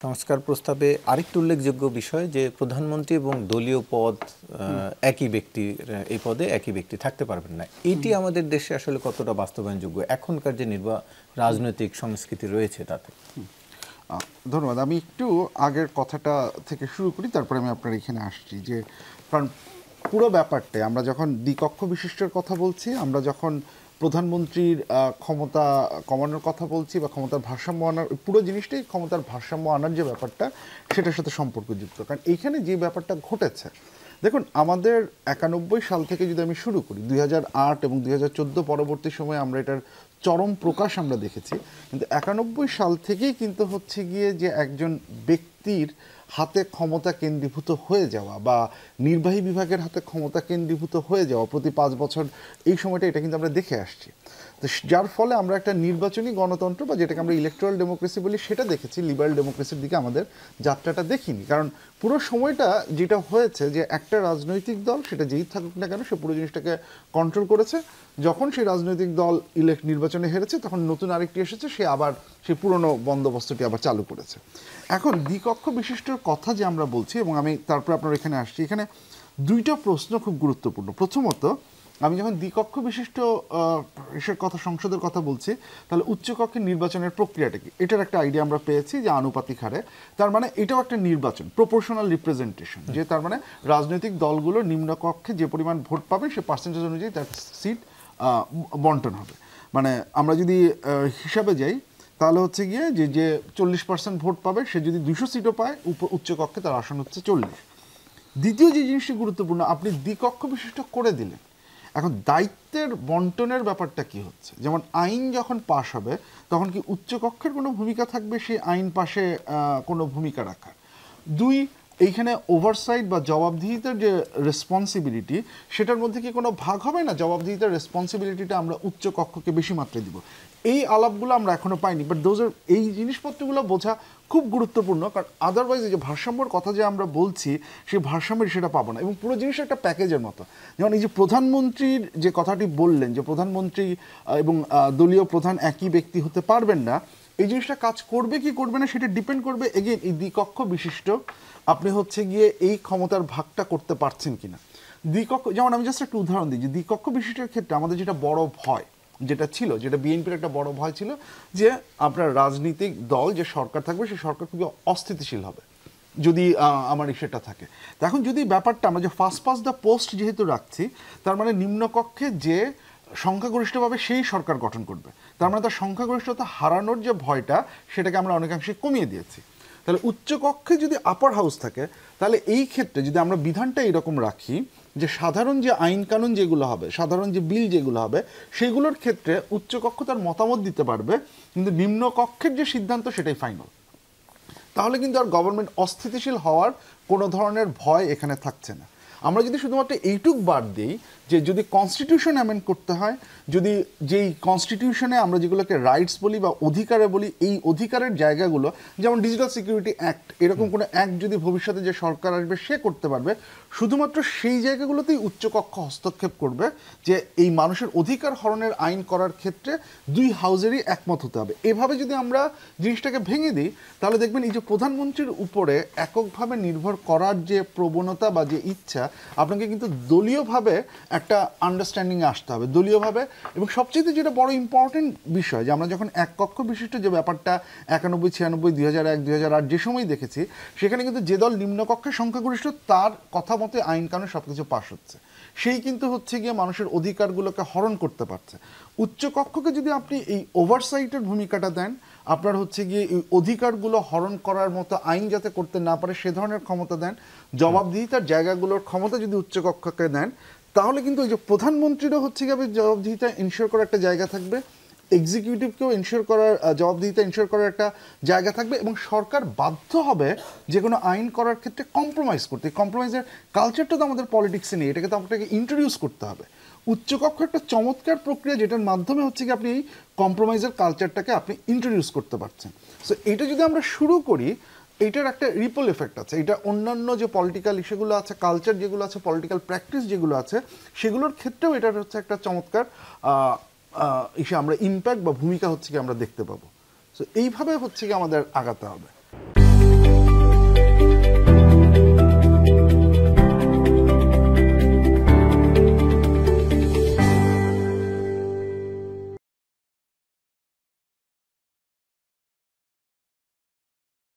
সংস্কার প্রস্তাবে আরেকটি উল্লেখযোগ্য বিষয় যে প্রধানমন্ত্রী এবং দলীয় পদ একই ব্যক্তির এই পদে একই ব্যক্তি থাকতে পারবেন না। এটি আমাদের দেশে আসলে কতটা বাস্তবায়নযোগ্য এখনকার যে রাজনৈতিক সংস্কৃতি রয়েছে তাতে? ধন্যবাদ। আমি একটু আগের কথাটা থেকে শুরু করি, তারপরে আমি আপনার এখানে আসছি। যে কারণ পুরো ব্যাপারটা আমরা যখন দ্বিকক্ষ বিশিষ্টের কথা বলছি, আমরা যখন প্রধানমন্ত্রীর ক্ষমতা কমানোর কথা বলছি বা ক্ষমতার ভারসাম্য আনার, পুরো জিনিসটাই ক্ষমতার ভারসাম্য আনার যে ব্যাপারটা সেটার সাথে সম্পর্কযুক্ত। কারণ এইখানে যে ব্যাপারটা ঘটেছে, দেখুন আমাদের 91 সাল থেকে যদি আমি শুরু করি, 2008 এবং 2014 পরবর্তী সময়ে আমরা এটার চরম প্রকাশ আমরা দেখেছি। কিন্তু 91 সাল থেকেই কিন্তু হচ্ছে গিয়ে যে একজন ব্যক্তির হাতে ক্ষমতা কেন্দ্রীভূত হয়ে যাওয়া বা নির্বাহী বিভাগের হাতে ক্ষমতা কেন্দ্রীভূত হয়ে যাওয়া প্রতি 5 বছর, এই সময়টা এটা কিন্তু আমরা দেখে আসছি। তো যার ফলে আমরা একটা নির্বাচনী গণতন্ত্র বা যেটাকে আমরা ইলেকট্রাল ডেমোক্রেসি বলি সেটা দেখেছি, লিবারেল ডেমোক্রেসির দিকে আমাদের যাত্রাটা দেখিনি। কারণ পুরো সময়টা যেটা হয়েছে যে একটা রাজনৈতিক দল, সেটা যেই থাকুক না কেন, সে পুরো জিনিসটাকে কন্ট্রোল করেছে। যখন সেই রাজনৈতিক দল নির্বাচনে হেরেছে, তখন নতুন আরেকটি এসেছে, সে আবার সেই পুরনো বন্দোবস্তটি আবার চালু করেছে। এখন দ্বিকক্ষ বিশিষ্টর কথা যে আমরা বলছি, এবং আমি তারপর আপনার এখানে আসছি, এখানে দুইটা প্রশ্ন খুব গুরুত্বপূর্ণ। প্রথমত, আমি যখন দ্বিকক্ষ বিশিষ্ট এসের কথা, সংসদের কথা বলছি, তাহলে উচ্চকক্ষের নির্বাচনের প্রক্রিয়াটা কি, এটার একটা আইডিয়া আমরা পেয়েছি যে আনুপাতিক হারে। তার মানে এটাও একটা নির্বাচন, প্রপোর্শনাল রিপ্রেজেন্টেশন, যে তার মানে রাজনৈতিক দলগুলো নিম্নকক্ষে যে পরিমাণ ভোট পাবে সে পার্সেন্টেজ অনুযায়ী তার সিট বন্টন হবে। মানে আমরা যদি হিসাবে যাই, তাহলে হচ্ছে গিয়ে যে 40% ভোট পাবে, সে যদি 200 সিটও পায়, উচ্চকক্ষে তার আসন হচ্ছে 40। দ্বিতীয় যে জিনিসটি গুরুত্বপূর্ণ, আপনি দ্বিকক্ষ বিশিষ্ট করে দিলেন, এখন দায়িত্বের বন্টনের ব্যাপারটা কি হচ্ছে? যেমন আইন যখন পাশ হবে, তখন কি উচ্চকক্ষের কোনো ভূমিকা থাকবে সেই আইন পাশে কোনো ভূমিকা রাখার? দুই, এইখানে ওভারসাইট বা জবাবদিহিতার যে রেসপন্সিবিলিটি, সেটার মধ্যে কি কোনো ভাগ হবে না? জবাবদিহিতার রেসপন্সিবিলিটিটা আমরা উচ্চকক্ষকে বেশি মাত্রায় দিব। এই আলাপগুলো আমরা এখনো পাইনি, বাট এই জিনিসপত্রগুলো বোঝা খুব গুরুত্বপূর্ণ। কারণ আদারওয়াইজ এই যে ভারসাম্যর কথা যে আমরা বলছি, সেই ভারসাম্যের সেটা পাবো না। এবং পুরো জিনিসটা একটা প্যাকেজের মতো। যেমন এই যে প্রধানমন্ত্রীর যে কথাটি বললেন, যে প্রধানমন্ত্রী এবং দলীয় প্রধান একই ব্যক্তি হতে পারবেন না, এই জিনিসটা কাজ করবে কি করবে না সেটা ডিপেন্ড করবে এগেইন এই দ্বিকক্ষ বিশিষ্ট আপনি হচ্ছে গিয়ে এই ক্ষমতার ভাগটা করতে পারছেন কিনা। দ্বিকক্ষ, যেমন আমি জাস্ট একটা উদাহরণ দিই, যে দ্বিকক্ষ বিশিষ্টের ক্ষেত্রে আমাদের যেটা বড় ভয় যেটা ছিল, যেটা বিএনপির একটা বড় ভয় ছিল, যে আপনার রাজনৈতিক দল যে সরকার থাকবে, সেই সরকার খুবই অস্থিতিশীল হবে যদি আমার সেটা থাকে। এখন যদি ব্যাপারটা আমরা যে ফার্স্ট পাস দ্য পোস্ট যেহেতু রাখছি, তার মানে নিম্নকক্ষে যে সংখ্যাগরিষ্ঠভাবে সেই সরকার গঠন করবে, তার মানে তার সংখ্যাগরিষ্ঠতা হারানোর যে ভয়টা, সেটাকে আমরা অনেকাংশে কমিয়ে দিয়েছি। তাহলে উচ্চকক্ষে যদি আপার হাউস থাকে, তাহলে এই ক্ষেত্রে যদি আমরা বিধানটা এরকম রাখি যে সাধারণ যে আইন কানুন যেগুলো হবে, সাধারণ যে বিল যেগুলো হবে, সেগুলোর ক্ষেত্রে উচ্চকক্ষ তার মতামত দিতে পারবে, কিন্তু নিম্নকক্ষের যে সিদ্ধান্ত সেটাই ফাইনাল। তাহলে কিন্তু আর গভর্নমেন্ট অস্থিতিশীল হওয়ার কোনো ধরনের ভয় এখানে থাকছে না। আমরা যদি শুধুমাত্র এইটুক বাদ দিই যে যদি কনস্টিটিউশন অ্যামেন্ড করতে হয়, যদি যেই কনস্টিটিউশনে আমরা যেগুলোকে রাইটস বলি বা অধিকারে বলি, এই অধিকারের জায়গাগুলো, যেমন ডিজিটাল সিকিউরিটি অ্যাক্ট, এরকম কোনো অ্যাক্ট যদি ভবিষ্যতে যে সরকার আসবে সে করতে পারবে, শুধুমাত্র সেই জায়গাগুলোতেই উচ্চকক্ষ হস্তক্ষেপ করবে, যে এই মানুষের অধিকার হরণের আইন করার ক্ষেত্রে দুই হাউজেরই একমত হতে হবে। এভাবে যদি আমরা জিনিসটাকে ভেঙে দিই, তাহলে দেখবেন এই যে প্রধানমন্ত্রীর উপরে এককভাবে নির্ভর করার যে প্রবণতা বা যে ইচ্ছা, আপনাকে কিন্তু দলীয়ভাবে একটা আন্ডারস্ট্যান্ডিংয়ে আসতে হবে, দলীয়ভাবে। এবং সবচেয়ে যেটা বড় ইম্পর্টেন্ট বিষয়, যে আমরা যখন এক কক্ষ বিশিষ্ট যে ব্যাপারটা 91, 96, 2001, 2008 যে সময় দেখেছি, সেখানে কিন্তু যে দল নিম্নকক্ষের সংখ্যাগরিষ্ঠ, তার কথা মতে আইন কানুন সব কিছু পাশ হচ্ছে, সেই কিন্তু হচ্ছে গিয়ে মানুষের অধিকারগুলোকে হরণ করতে পারছে। উচ্চকক্ষকে যদি আপনি এই ওভারসাইটের ভূমিকাটা দেন, আপনার হচ্ছে গিয়ে এই অধিকারগুলো হরণ করার মতো আইন যাতে করতে না পারে সে ধরনের ক্ষমতা দেন, জবাবদিহিতার জায়গাগুলোর ক্ষমতা যদি উচ্চকক্ষকে দেন, তাহলে কিন্তু ওই যে প্রধানমন্ত্রীরও হচ্ছে গিয়ে জবাবদিহিতা ইনশিওর করার একটা জায়গা থাকবে, এক্সিকিউটিভকেও ইনশিওর করার, জবাবদিহিতা ইনশিওর করার একটা জায়গা থাকবে, এবং সরকার বাধ্য হবে যে কোনো আইন করার ক্ষেত্রে কম্প্রোমাইজ করতে। কম্প্রোমাইজের কালচারটা তো আমাদের পলিটিক্সে নেই, এটাকে তো আপনাকে ইন্ট্রোডিউস করতে হবে। উচ্চকক্ষ একটা চমৎকার প্রক্রিয়া, যেটার মাধ্যমে হচ্ছে কি আপনি এই কম্প্রোমাইজের কালচারটাকে আপনি ইন্ট্রোডিউস করতে পারছেন। সো এটা যদি আমরা শুরু করি, এইটার একটা রিপল এফেক্ট আছে, এটা অন্যান্য যে পলিটিক্যাল ইস্যুগুলো আছে, কালচার যেগুলো আছে, পলিটিক্যাল প্র্যাকটিস যেগুলো আছে, সেগুলোর ক্ষেত্রেও এটার হচ্ছে একটা চমৎকার আমরা ইম্প্যাক্ট বা ভূমিকা হচ্ছে কি আমরা দেখতে পাবো। সো এইভাবে হচ্ছে কি আমাদের আগাতে হবে।